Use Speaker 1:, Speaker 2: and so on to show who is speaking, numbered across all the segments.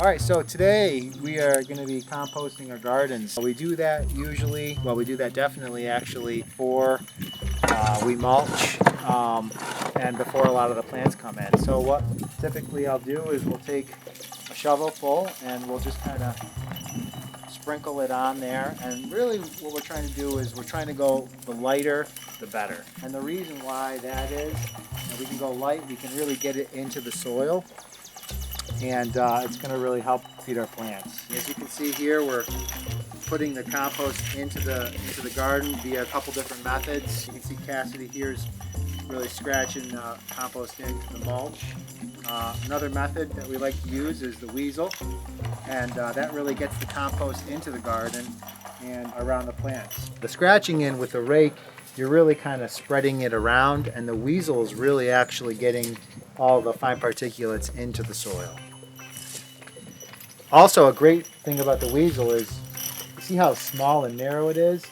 Speaker 1: All right, so today we are going to be composting our gardens. We do that usually, well, we do that definitely actually before we mulch and before a lot of the plants come in. So what typically I'll do is we'll take a shovel full and we'll just kind of sprinkle it on there. And really what we're trying to do is we're trying to go the lighter, the better. And the reason why that is, we can go light, we can really get it into the soil. And it's going to really help feed our plants. As you can see here, we're putting the compost into the garden via a couple different methods. You can see Cassidy here is really scratching compost into the mulch. Another method that we like to use is the weasel, and that really gets the compost into the garden and around the plants. The scratching in with the rake, you're really kind of spreading it around, and the weasel is really actually getting all the fine particulates into the soil. Also, a great thing about the weasel is, you see how small and narrow it is?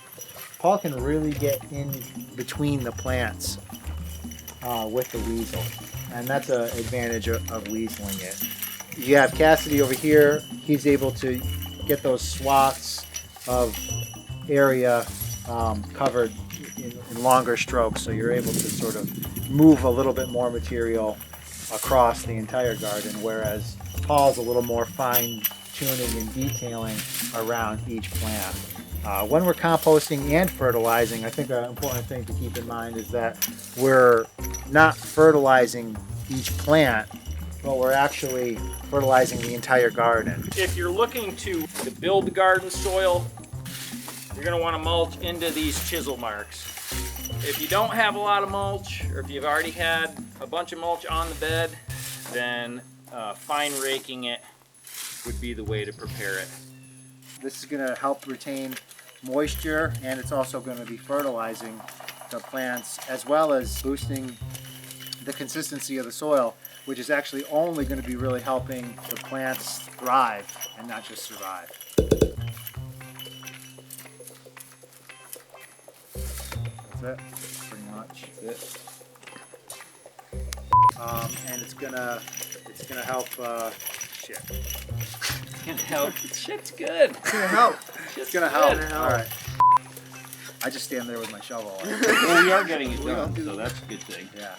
Speaker 1: Paul can really get in between the plants with the weasel, and that's an advantage of weaseling it. You have Cassidy over here, he's able to get those swaths of area covered in longer strokes, so you're able to sort of move a little bit more material across the entire garden, whereas Paul's a little more fine tuning and detailing around each plant. When we're composting and fertilizing, I think an important thing to keep in mind is that we're not fertilizing each plant, but we're actually fertilizing the entire garden.
Speaker 2: If you're looking to build the garden soil, you're going to want to mulch into these chisel marks. If you don't have a lot of mulch, or if you've already had a bunch of mulch on the bed, then fine raking it would be the way to prepare it.
Speaker 1: This is going to help retain moisture, and it's also going to be fertilizing the plants as well as boosting the consistency of the soil, which is actually only going to be really helping the plants thrive and not just survive. That's it, pretty much. That's it. And it's gonna help. Shit.
Speaker 2: It's gonna help. Shit's good.
Speaker 1: It's gonna help.
Speaker 2: Shit's
Speaker 1: It's gonna help.
Speaker 2: good.
Speaker 1: All right. I just stand there with my shovel.
Speaker 2: Well, we are getting it done, so that's a good thing.
Speaker 1: Yeah.